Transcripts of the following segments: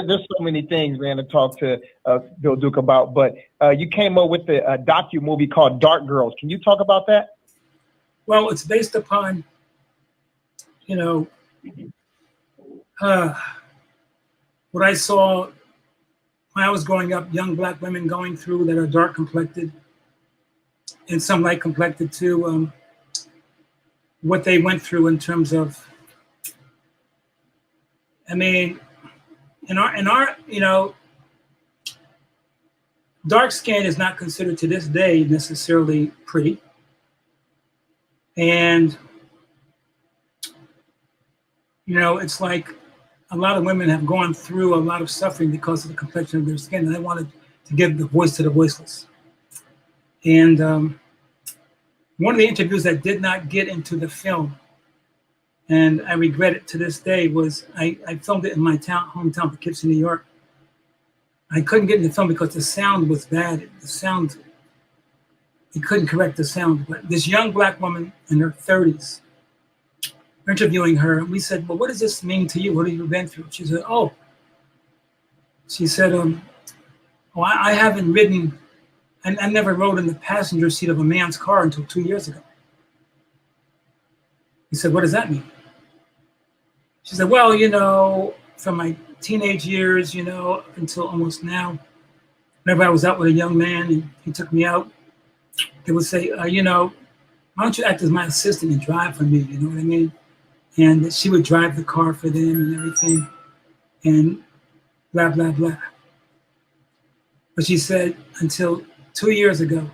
there's so many things, man, to talk to Bill Duke about. But you came up with a docu movie called Dark Girls. Can you talk about that? Well, it's based upon, you know, what I saw when I was growing up, young black women going through that are dark complected and some light complected too, what they went through in terms of, I mean, in our, you know, dark skin is not considered to this day necessarily pretty. And, you know, it's like a lot of women have gone through a lot of suffering because of the complexion of their skin, and they wanted to give the voice to the voiceless. And one of the interviews that did not get into the film, and I regret it to this day, was I filmed it in my hometown, Poughkeepsie, New York. I couldn't get in the film because the sound was bad. The sound, he couldn't correct the sound. But this young black woman in her 30s, interviewing her, and we said, well, what does this mean to you? What have you been through? She said, oh, I haven't ridden, and I never rode in the passenger seat of a man's car until 2 years ago. He said, what does that mean? She said, well, you know, from my teenage years, you know, up until almost now, whenever I was out with a young man and he took me out, they would say, you know, why don't you act as my assistant and drive for me? You know what I mean? And she would drive the car for them and everything, and blah, blah, blah. But she said until 2 years ago,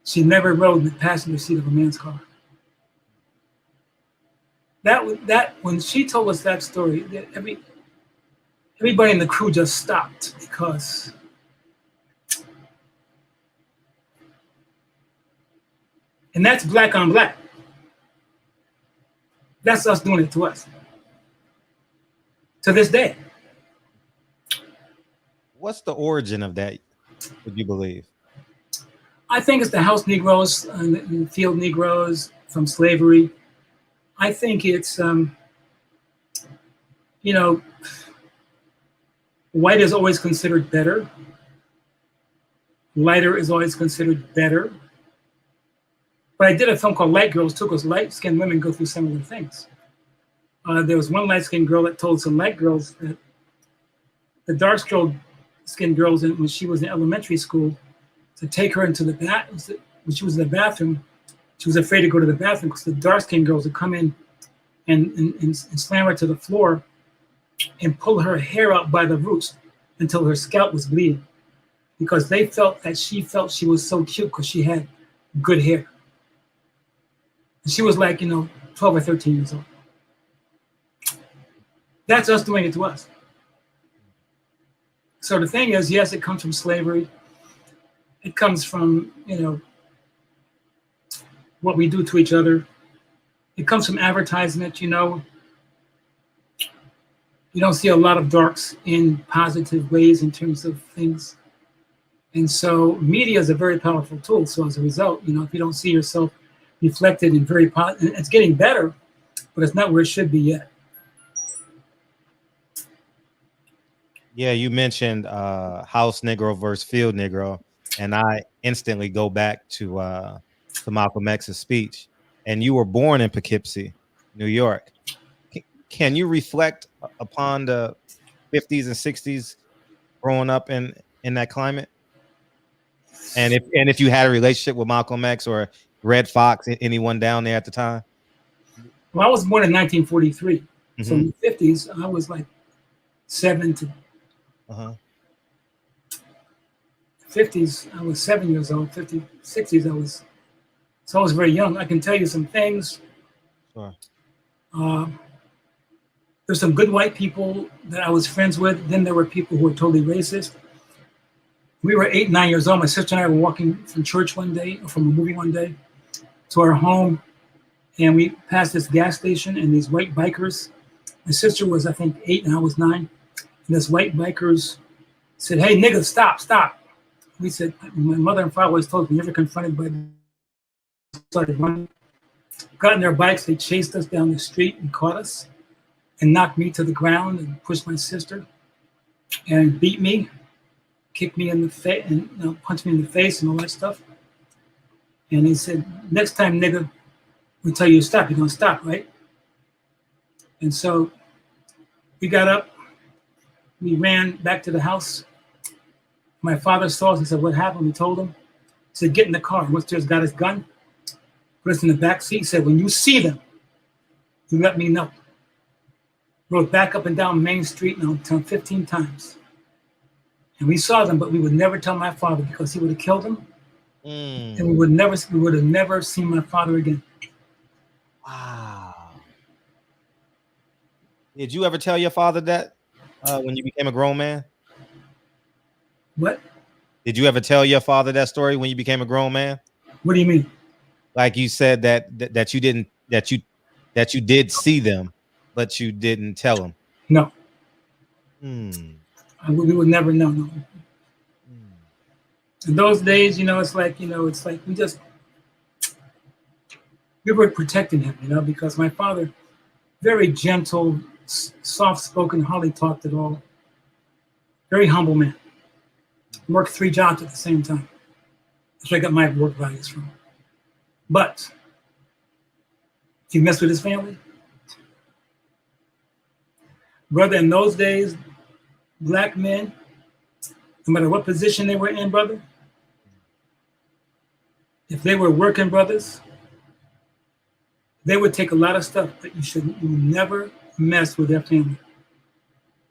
she never rode in the passenger seat of a man's car. That when she told us that story, everybody in the crew just stopped, because and that's black on black. That's us doing it to us. To this day. What's the origin of that, would you believe? I think it's the house Negroes and field Negroes from slavery. I think it's, you know, white is always considered better. Lighter is always considered better. But I did a film called Light Girls too, because light-skinned women go through similar things. There was one light-skinned girl that told some light girls that the dark-skinned girls, when she was in elementary school, to take her into the bathroom. When she was in the bathroom, she was afraid to go to the bathroom because the dark-skinned girls would come in and slam her to the floor and pull her hair out by the roots until her scalp was bleeding, because they felt that she was so cute because she had good hair. And she was like, you know, 12 or 13 years old. That's us doing it to us. So the thing is, yes, it comes from slavery. It comes from, you know, what we do to each other. It comes from advertisement, you know. You don't see a lot of darks in positive ways in terms of things. And so media is a very powerful tool. So as a result, you know, if you don't see yourself reflected in very positive, it's getting better, but it's not where it should be yet. Yeah, you mentioned house Negro versus field Negro, and I instantly go back to Malcolm X's speech. And you were born in Poughkeepsie, New York. Can you reflect upon the 50s and 60s growing up in that climate? And if you had a relationship with Malcolm X or Red Fox, anyone down there at the time? Well, I was born in 1943. Mm-hmm. So in the 50s, I was like 7 to 50s, I was 7 years old. 50s, 60s, I was very young. I can tell you some things. Sure. There's some good white people that I was friends with. Then there were people who were totally racist. We were 8, 9 years old. My sister and I were walking from church one day, or from a movie one day, to our home. And we passed this gas station and these white bikers. My sister was, I think, 8 and I was 9. And this white bikers said, "Hey, nigga, stop." We said, my mother and father always told me, never confronted by them. Started running. Got on their bikes, they chased us down the street and caught us. and knocked me to the ground and pushed my sister and beat me, kicked me in the face, and punched me in the face and all that stuff. And he said, next time, nigga, we tell you to stop, you're gonna stop, right? And so we got up, we ran back to the house. My father saw us and said, what happened? We told him. He said, get in the car. He went upstairs, got his gun, put us in the back seat. He said, when you see them, you let me know. Rode back up and down Main Street 15 times. And we saw them, but we would never tell my father because he would have killed them. And we would have never seen my father again. Wow. Did you ever tell your father that when you became a grown man? What? Did you ever tell your father that story when you became a grown man? What do you mean? Like you said that you did see them, but you didn't tell him. No. We would never know. No. In those days, it's like we were protecting him, because my father, very gentle, soft-spoken, hardly talked at all. Very humble man. Worked 3 jobs at the same time. That's where I got my work values from. But he messed with his family. Brother, in those days, black men, no matter what position they were in, brother, if they were working brothers, they would take a lot of stuff, but you never mess with their family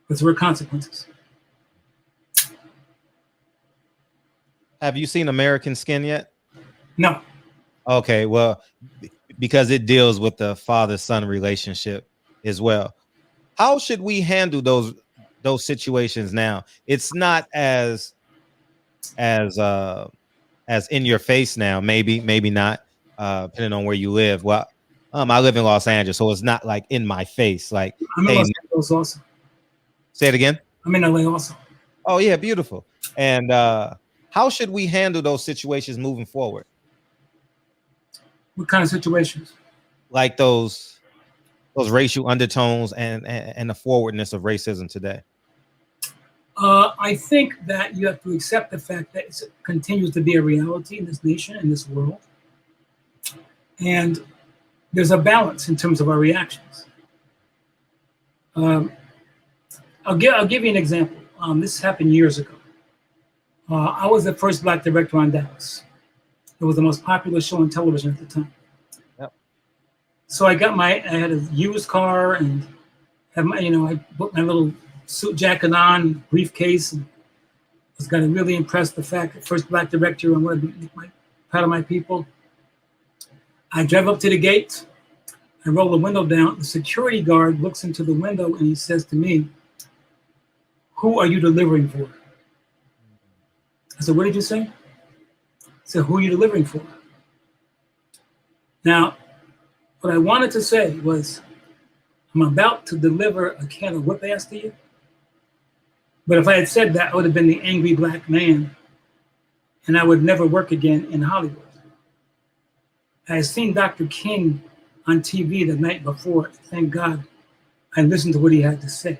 because there were consequences. Have you seen American Skin yet? No. Okay, well, because it deals with the father-son relationship as well. How should we handle those situations now? It's not as in your face now. Maybe not, depending on where you live. Well, I live in Los Angeles, so it's not like in my face. Like, I'm in Los Angeles also. Say it again. I'm in LA also. Oh yeah, beautiful. And how should we handle those situations moving forward? What kind of situations? Like those racial undertones and the forwardness of racism today. I think that you have to accept the fact that it continues to be a reality in this nation, in this world. And there's a balance in terms of our reactions. I'll give you an example. This happened years ago. I was the first black director on Dallas. It was the most popular show on television at the time. Yep. So I had a used car and had I put my little suit jacket on, briefcase, and was going to really impress the fact that first black director, I'm going to be proud of my people. I drive up to the gate. I roll the window down. The security guard looks into the window and he says to me, "Who are you delivering for?" I said, "What did you say?" He said, "Who are you delivering for?" Now, what I wanted to say was, I'm about to deliver a can of whip ass to you. But if I had said that, I would have been the angry black man and I would never work again in Hollywood. I had seen Dr. King on TV the night before. Thank God I listened to what he had to say.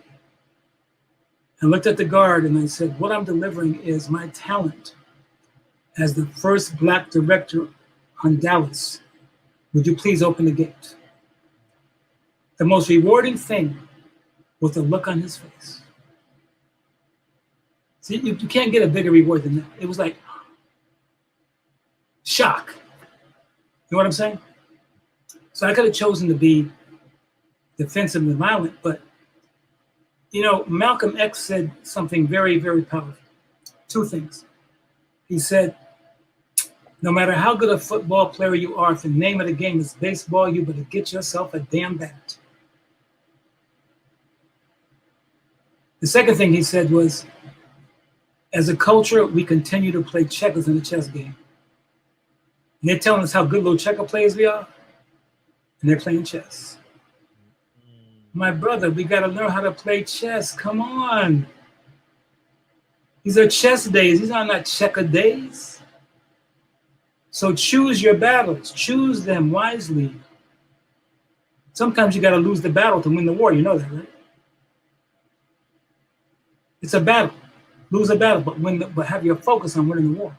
I looked at the guard and I said, what I'm delivering is my talent as the first black director on Dallas. Would you please open the gate? The most rewarding thing was the look on his face. See, you can't get a bigger reward than that. It was like shock. You know what I'm saying? So I could have chosen to be defensive and violent, but Malcolm X said something very, very powerful. 2 things. He said, no matter how good a football player you are, if the name of the game is baseball, you better get yourself a damn bat. The second thing he said was, as a culture, we continue to play checkers in the chess game. And they're telling us how good little checker players we are, and they're playing chess. My brother, we got to learn how to play chess. Come on. These are chess days. These are not checker days. So choose your battles. Choose them wisely. It's Sometimes you got to lose the battle to win the war. You know that, right? It's a battle. Lose a battle, but have your focus on winning the war.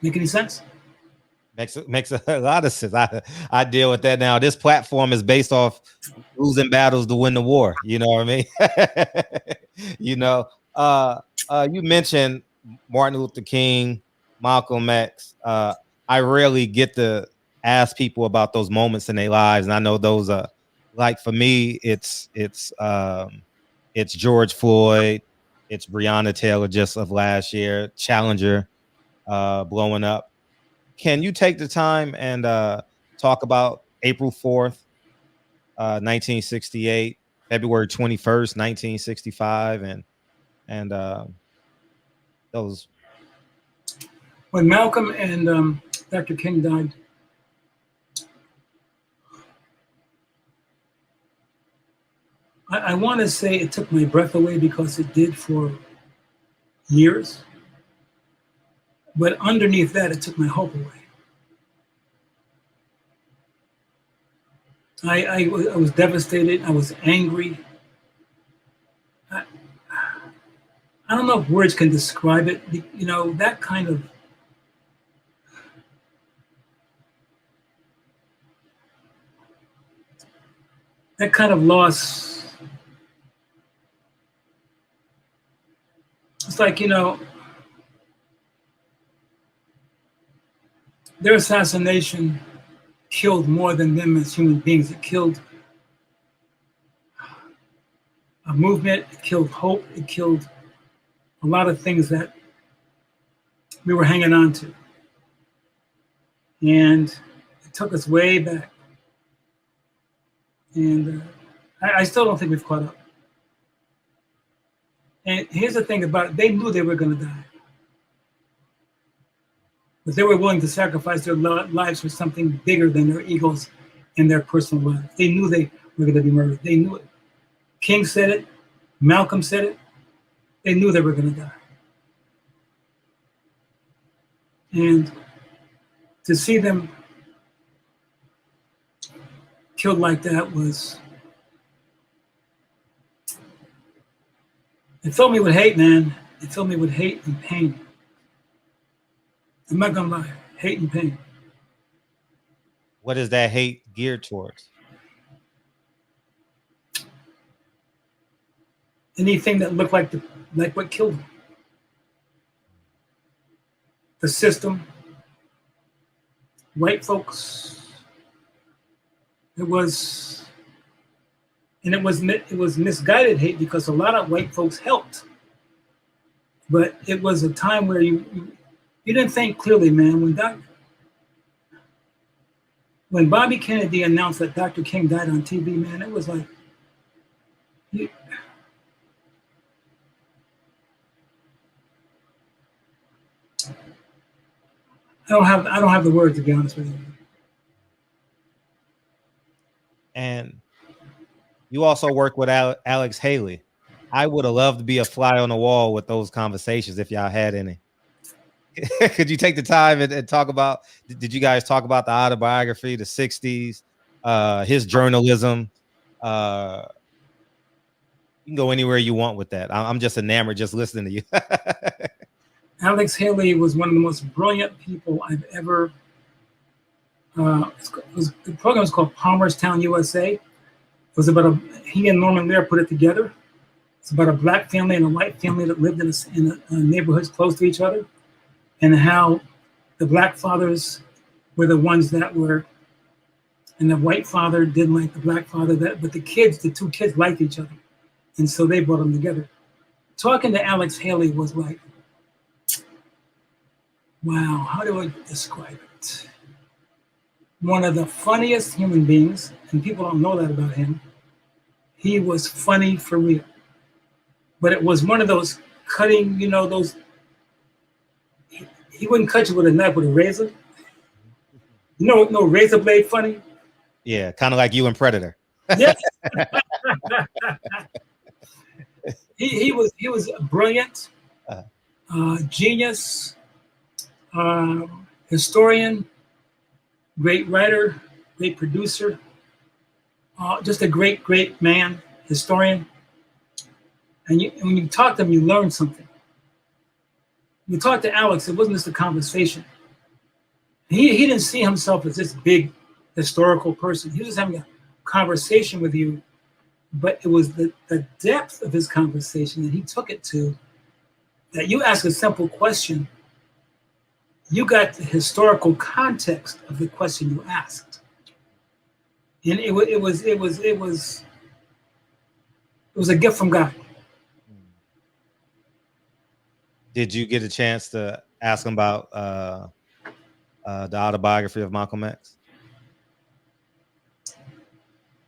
Make any sense? Makes a lot of sense. I deal with that now. This platform is based off losing battles to win the war. You know what I mean? You know, you mentioned Martin Luther King, Malcolm X. I rarely get to ask people about those moments in their lives, and I know those are like for me, it's George Floyd, it's Breonna Taylor just of last year, Challenger blowing up. Can you take the time and talk about April 4th, 1968, February 21st, 1965, and those? When Malcolm and Dr. King died, I want to say it took my breath away because it did for years. But underneath that, it took my hope away. I was devastated. I was angry. I don't know if words can describe it. You know, that kind of loss. It's like, you know, their assassination killed more than them as human beings. It killed a movement, it killed hope, it killed a lot of things that we were hanging on to. And it took us way back. And I still don't think we've caught up. And here's the thing about it, they knew they were going to die. But they were willing to sacrifice their lives for something bigger than their egos and their personal lives. They knew they were going to be murdered. They knew it. King said it. Malcolm said it. They knew they were going to die. And to see them killed like that was, it filled me with hate, man. It filled me with hate and pain. I'm not gonna lie, hate and pain. What is that hate geared towards? Anything that looked like what killed them. The system, white folks. It was misguided hate because a lot of white folks helped. But it was a time where you didn't think clearly, man. When Bobby Kennedy announced that Dr. King died on TV, man, it was like, I don't have the words, to be honest with you. And you also work with Alex Haley. I would have loved to be a fly on the wall with those conversations if y'all had any. Could you take the time and talk about, did you guys talk about the autobiography, the 60s, his journalism? You can go anywhere you want with that. I'm just enamored just listening to you. Alex Haley was one of the most brilliant people I've ever, the program was called Palmerstown, USA. It was about he and Norman Lear put it together. It's about a black family and a white family that lived in neighborhoods close to each other, and how the black fathers were the ones that were, and the white father didn't like the black father, but the two kids liked each other. And so they brought them together. Talking to Alex Haley was like, wow, how do I describe it? One of the funniest human beings, and people don't know that about him. He was funny for real. But it was one of those cutting, you know, he wouldn't cut you with a knife, with a razor. No razor blade funny. Yeah, kind of like you and Predator. Yes. He was brilliant, genius, historian, great writer, great producer. just a great, great man, historian. And when you talk to him, you learn something. When you talk to Alex, it wasn't just a conversation. He didn't see himself as this big historical person. He was just having a conversation with you, but it was the depth of his conversation that he took it to, that you ask a simple question, you got the historical context of the question you asked. And it was a gift from God. Did you get a chance to ask him about the autobiography of Malcolm X?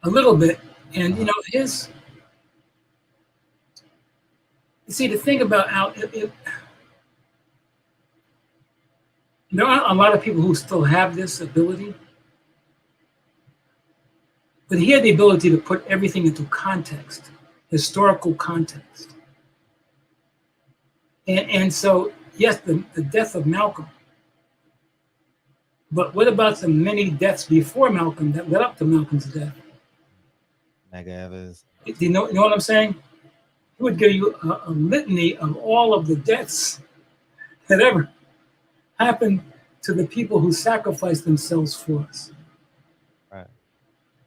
A little bit. And, you know, you see, the thing about Al, there are a lot of people who still have this ability, but he had the ability to put everything into context, historical context. And so, yes, the death of Malcolm, but what about the many deaths before Malcolm that led up to Malcolm's death? Do you know what I'm saying? He would give you a litany of all of the deaths that ever happened to the people who sacrificed themselves for us. Right.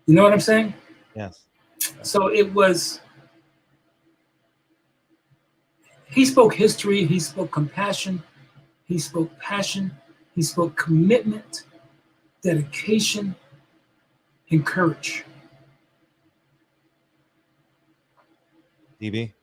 You know what I'm saying? Yes. So it was, he spoke history, he spoke compassion, he spoke passion, he spoke commitment, dedication, and courage. DB?